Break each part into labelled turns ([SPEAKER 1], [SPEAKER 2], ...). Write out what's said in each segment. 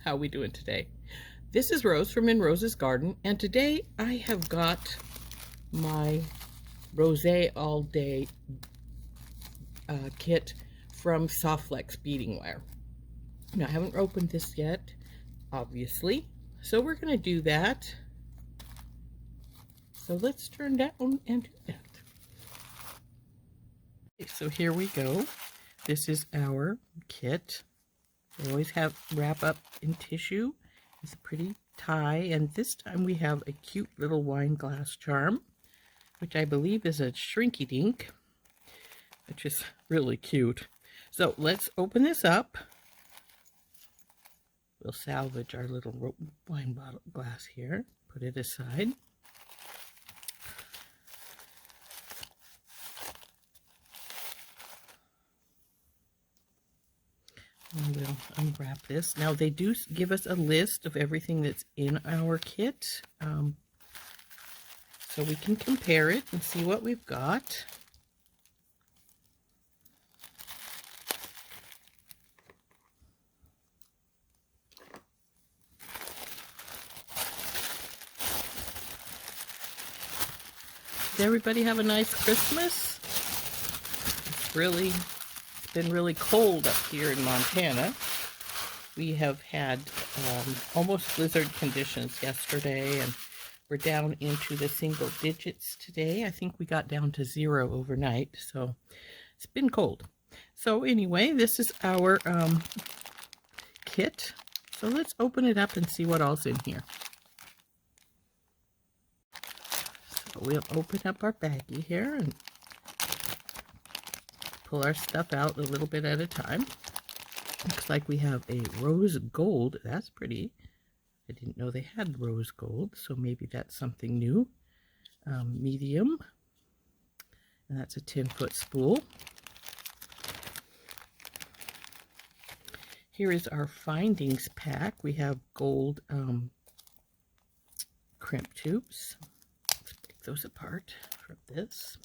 [SPEAKER 1] How we doing today? This is Rose from In Rose's Garden, and today I have got my Rose All Day kit from Softflex beading wire. Now I haven't opened this yet, obviously, so we're going to do that. So let's turn down and do that. Okay, so here we go. This is our kit. They always wrap up in tissue. It's a pretty tie, and this time we have a cute little wine glass charm, which I believe is a Shrinky Dink, which is really cute. So let's open this up. We'll salvage our little wine bottle glass here, put it aside. And we'll unwrap this. Now they do give us a list of everything that's in our kit, so we can compare it and see what we've got. Did everybody have a nice Christmas? It's been really cold up here in Montana. We have had almost blizzard conditions yesterday, and we're down into the single digits today. I think we got down to 0 overnight, so it's been cold. So anyway, this is our kit. So let's open it up and see what all's in here. So we'll open up our baggie here and pull our stuff out a little bit at a time. Looks like we have a rose gold. That's pretty. I didn't know they had rose gold, so maybe that's something new. Medium. And that's a 10-foot spool. Here is our findings pack. We have gold crimp tubes. Let's break those apart from this.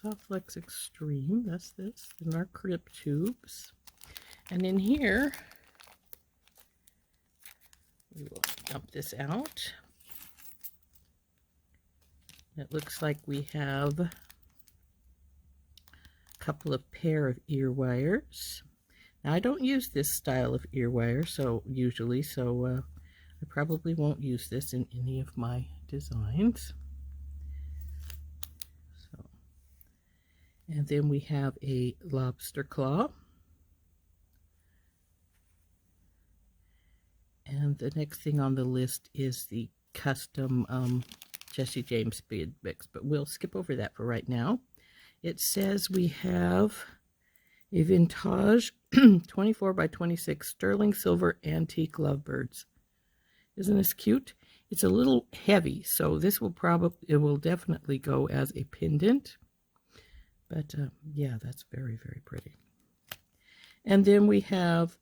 [SPEAKER 1] Softflex Extreme, that's this, and our crimp tubes. And in here, we will dump this out. It looks like we have a couple of pair of ear wires. Now, I don't use this style of ear wire, usually, so I probably won't use this in any of my designs. And then we have a lobster claw. And the next thing on the list is the custom Jesse James bead mix, but we'll skip over that for right now. It says we have a vintage 24 by 26 sterling silver antique lovebirds. Isn't this cute? It's a little heavy, so this will it will definitely go as a pendant. But yeah, that's very, very pretty. And then we have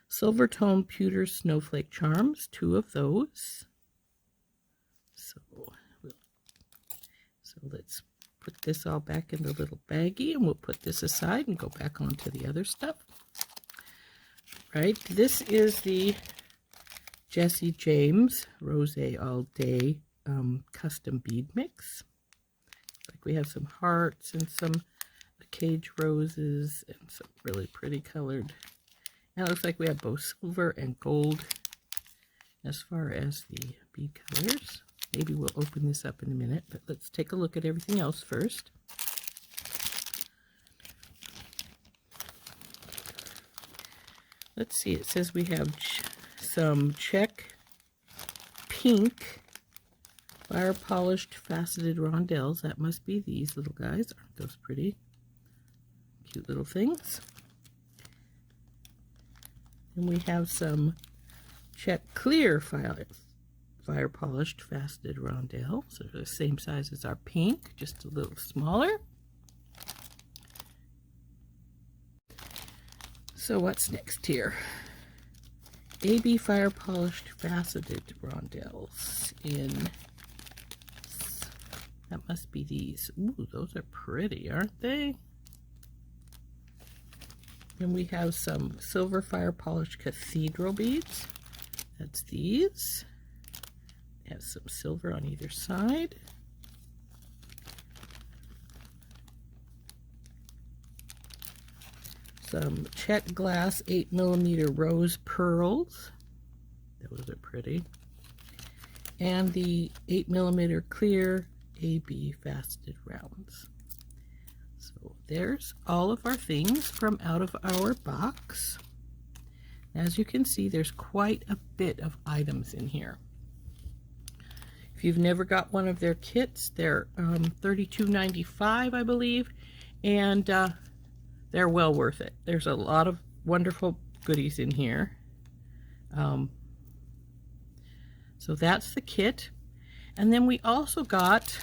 [SPEAKER 1] silver tone pewter snowflake charms, 2 of those. So let's put this all back in the little baggie, and we'll put this aside and go back onto the other stuff. Right, this is the Jesse James Rose All Day custom bead mix. Like we have some hearts and some cage roses and some really pretty colored. And it looks like we have both silver and gold as far as the bead colors. Maybe we'll open this up in a minute, but let's take a look at everything else first. Let's see, it says we have some check pink fire polished faceted rondelles. That must be these little guys. Aren't those pretty? Cute little things. And we have some check clear fire polished faceted rondelles. They're the same size as our pink, just a little smaller. So what's next here? AB fire polished faceted rondelles in That must be these. Ooh, those are pretty, aren't they? And we have some silver fire polished cathedral beads. That's these. Have some silver on either side. Some check glass 8mm rose pearls. Those are pretty. And the 8mm clear AB faceted rounds. So there's all of our things from out of our box. As you can see, there's quite a bit of items in here. If you've never got one of their kits, they're $32.95, I believe, and they're well worth it. There's a lot of wonderful goodies in here. So that's the kit. And then we also got,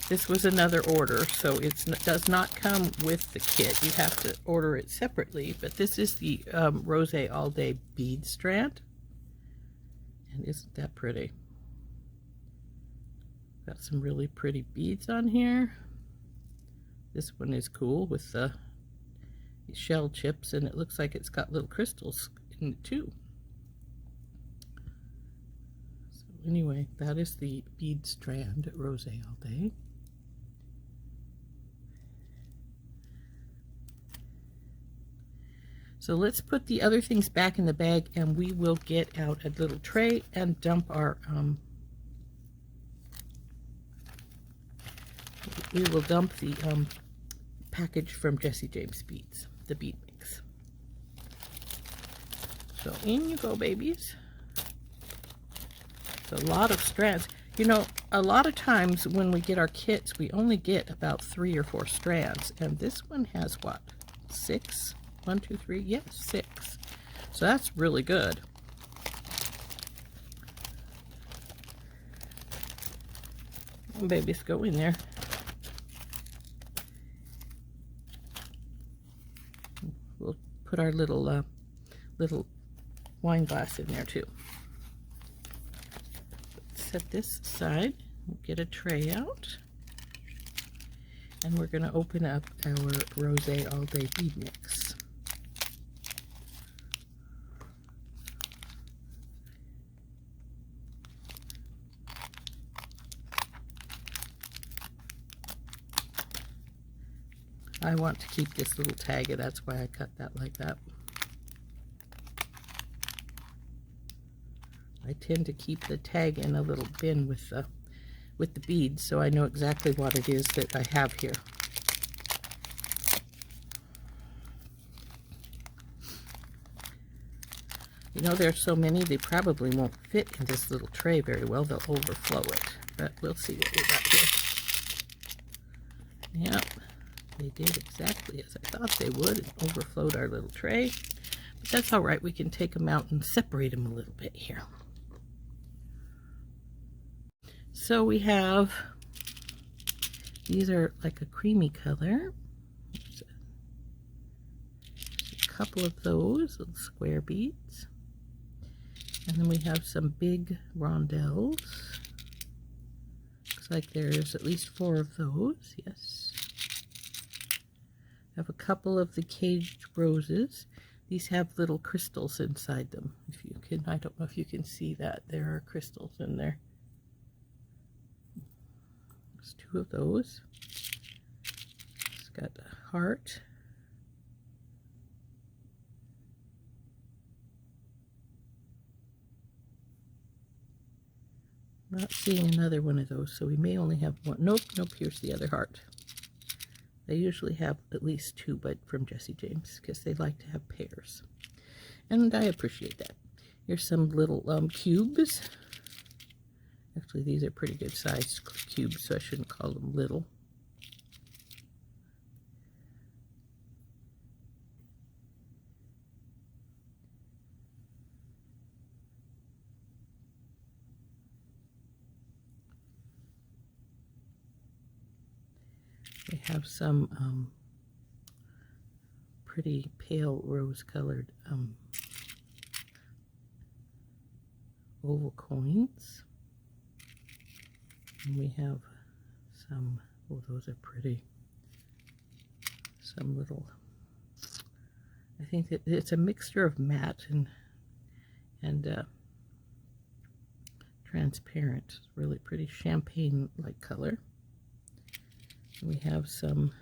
[SPEAKER 1] this was another order, so it does not come with the kit. You have to order it separately, but this is the Rose All Day bead strand. And isn't that pretty? Got some really pretty beads on here. This one is cool with the shell chips, and it looks like it's got little crystals in it too. So anyway, that is the bead strand at Rose All Day. So let's put the other things back in the bag, and we will get out a little tray and dump our we will dump the package from Jessie James Beads, the bead mix. So in you go, babies. It's a lot of strands. You know, a lot of times when we get our kits, we only get about 3 or 4 strands, and this one has what, 6? 1, 2, 3, yes, 6. So that's really good. Babies, go in there. We'll put our little wine glass in there too. Set this aside. We'll get a tray out, and we're going to open up our Rose All Day bead mix. I want to keep this little tag, and that's why I cut that like that. I tend to keep the tag in a little bin with the beads, so I know exactly what it is that I have here. You know, there's so many, they probably won't fit in this little tray very well. They'll overflow it, but we'll see what we got here. Yep. They did exactly as I thought they would and overflowed our little tray. But that's all right. We can take them out and separate them a little bit here. So we have, these are like a creamy color. There's a couple of those little square beads. And then we have some big rondelles. Looks like there's at least 4 of those, yes. I have a couple of the caged roses. These have little crystals inside them. If you can, I don't know if you can see that. There are crystals in there. There's 2 of those. It's got a heart. Not seeing another one of those, so we may only have one. Nope, here's the other heart. They usually have at least 2, but from Jessie James, because they like to have pairs. And I appreciate that. Here's some little cubes. Actually, these are pretty good sized cubes, so I shouldn't call them little. We have some pretty pale rose-colored oval coins. And we have some, oh, those are pretty. Some little, I think that it's a mixture of matte and transparent. It's really pretty champagne-like color. We have some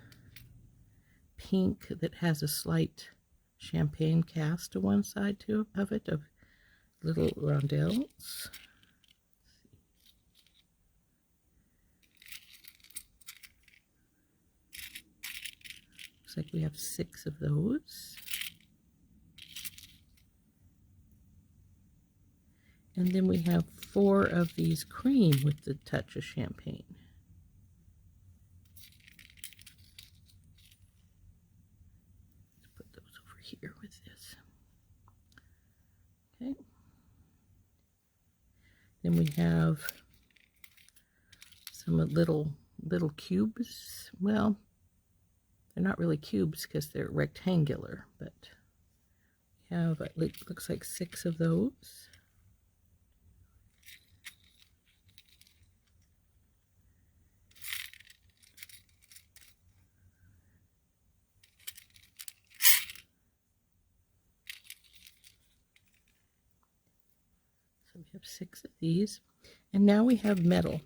[SPEAKER 1] pink that has a slight champagne cast to one side too of it, of little rondelles. Looks like we have 6 of those. And then we have 4 of these cream with the touch of champagne. Let's put those over here with this. Okay. Then we have some little cubes. Well, they're not really cubes because they're rectangular, but we have, it looks like 6 of those. So we have 6 of these. And now we have metal.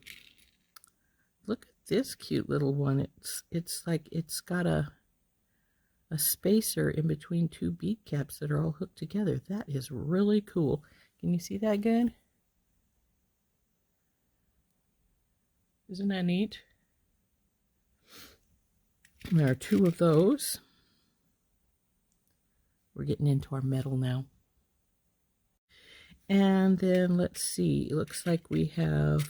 [SPEAKER 1] Look at this cute little one. It's like it's got a spacer in between 2 bead caps that are all hooked together. That is really cool. Can you see that good? Isn't that neat? And there are 2 of those. We're getting into our metal now. And then let's see, it looks like we have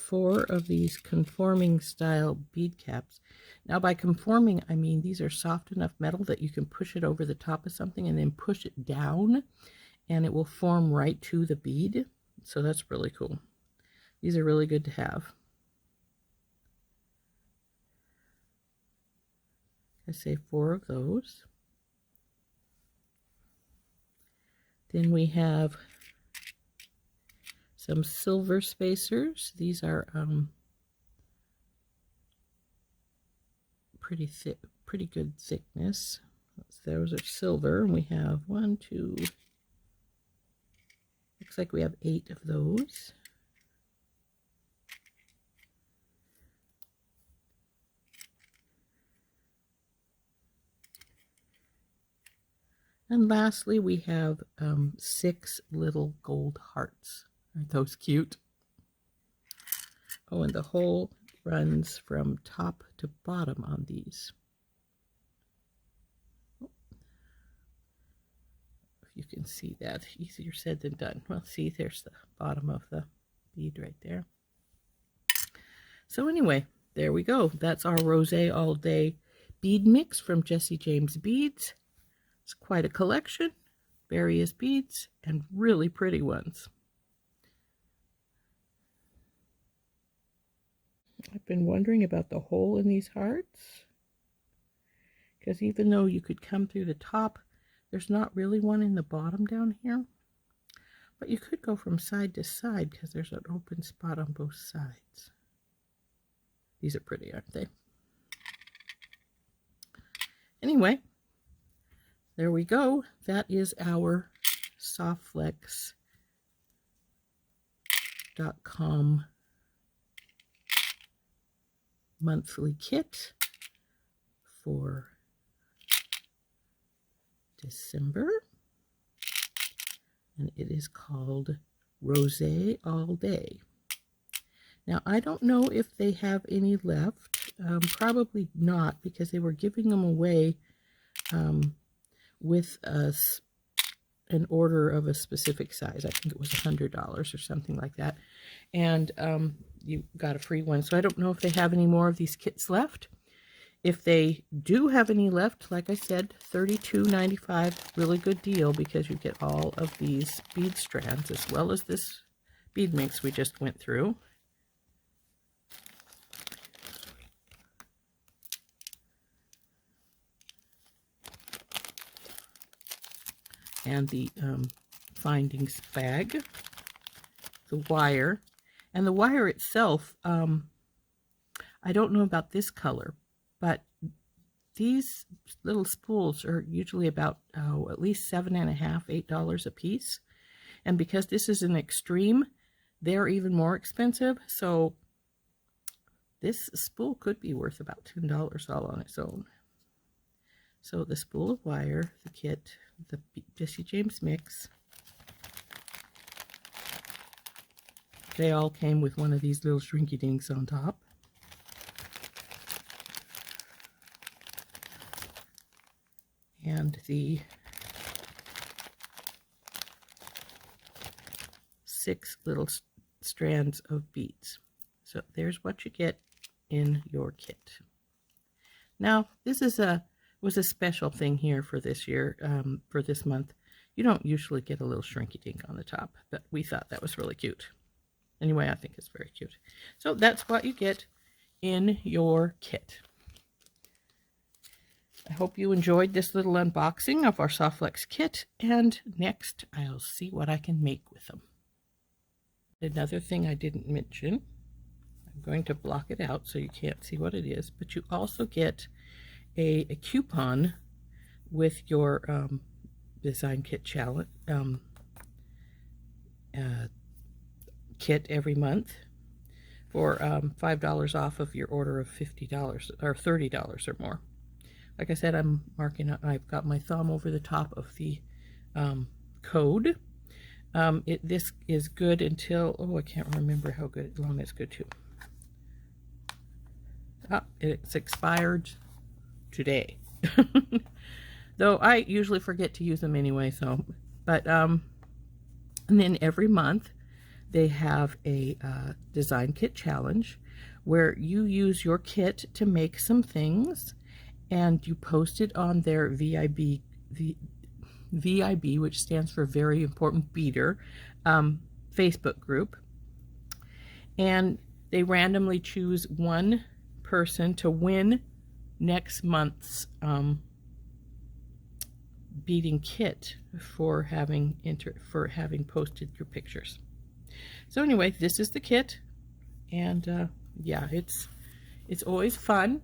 [SPEAKER 1] 4 of these conforming style bead caps. Now by conforming, I mean these are soft enough metal that you can push it over the top of something and then push it down and it will form right to the bead. So that's really cool. These are really good to have. I say 4 of those. Then we have some silver spacers. These are pretty thick, pretty good thickness. Those are silver, and we have 1, 2. Looks like we have 8 of those. And lastly, we have 6 little gold hearts. Aren't those cute? Oh, and the hole runs from top to bottom on these. Oh. If you can see that, easier said than done. Well, see, there's the bottom of the bead right there. So anyway, there we go. That's our Rosé All Day bead mix from Jessie James Beads. It's quite a collection, various beads, and really pretty ones. I've been wondering about the hole in these hearts, because even though you could come through the top, there's not really one in the bottom down here. But you could go from side to side because there's an open spot on both sides. These are pretty, aren't they? Anyway, there we go. That is our Softflex.com monthly kit for December. And it is called Rosé All Day. Now, I don't know if they have any left. Probably not, because they were giving them away with an order of a specific size. I think it was $100 or something like that. And you got a free one. So I don't know if they have any more of these kits left. If they do have any left, like I said, $32.95, really good deal, because you get all of these bead strands as well as this bead mix we just went through. And the findings bag, the wire, and the wire itself, I don't know about this color, but these little spools are usually about at least $7.50, $8 a piece. And because this is an extreme, they're even more expensive. So this spool could be worth about $10 all on its own. So the spool of wire, the kit, the Jesse James mix, they all came with one of these little shrinky dinks on top. And the 6 little strands of beads. So there's what you get in your kit. Now, this was a special thing here for this year, for this month. You don't usually get a little shrinky dink on the top, but we thought that was really cute. Anyway, I think it's very cute. So that's what you get in your kit. I hope you enjoyed this little unboxing of our Softflex kit, and next I'll see what I can make with them. Another thing I didn't mention, I'm going to block it out so you can't see what it is, but you also get a coupon with your design kit challenge kit every month for $5 off of your order of $50 or $30 or more. Like I said, I'm marking up, I've got my thumb over the top of the code. This is good until, oh, I can't remember how long it's good to. It's expired today. Though I usually forget to use them anyway, so, but, and then every month they have a design kit challenge where you use your kit to make some things, and you post it on their VIB, which stands for Very Important Beater, Facebook group. And they randomly choose one person to win next month's beading kit for having posted your pictures. So anyway, this is the kit, and yeah, it's always fun.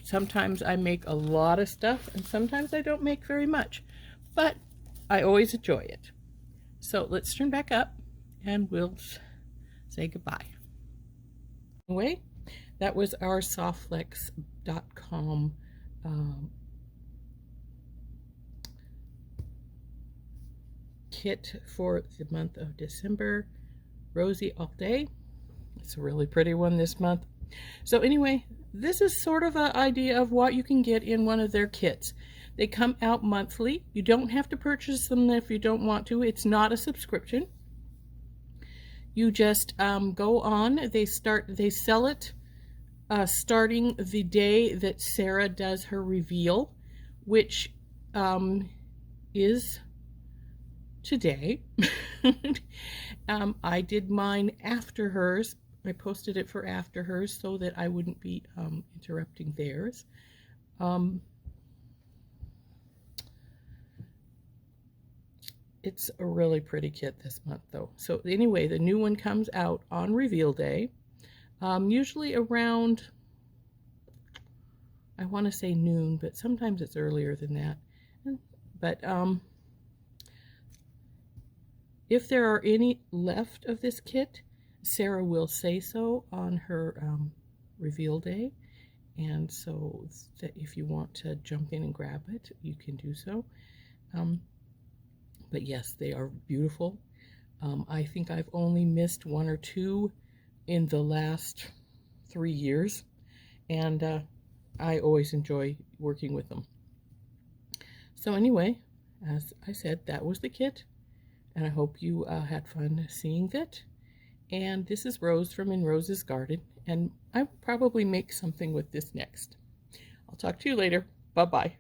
[SPEAKER 1] Sometimes I make a lot of stuff, and sometimes I don't make very much, but I always enjoy it. So let's turn back up and we'll say goodbye. Anyway, that was our Softflex.com kit for the month of December. Rosie All Day. It's a really pretty one this month. So anyway, this is sort of an idea of what you can get in one of their kits. They come out monthly. You don't have to purchase them if you don't want to. It's not a subscription. You just go on. They sell it starting the day that Sarah does her reveal, which is today. I did mine after hers. I posted it for after hers so that I wouldn't be interrupting theirs. It's a really pretty kit this month though. So anyway, the new one comes out on reveal day, usually around, I want to say noon, but sometimes it's earlier than that. But if there are any left of this kit, Sarah will say so on her reveal day, and so that if you want to jump in and grab it, you can do so. But yes, they are beautiful. I think I've only missed 1 or 2 in the last 3 years, and I always enjoy working with them. So anyway, as I said, that was the kit, and I hope you had fun seeing it. And this is Rose from In Rose's Garden, and I will probably make something with this next. I'll talk to you later. Bye-bye.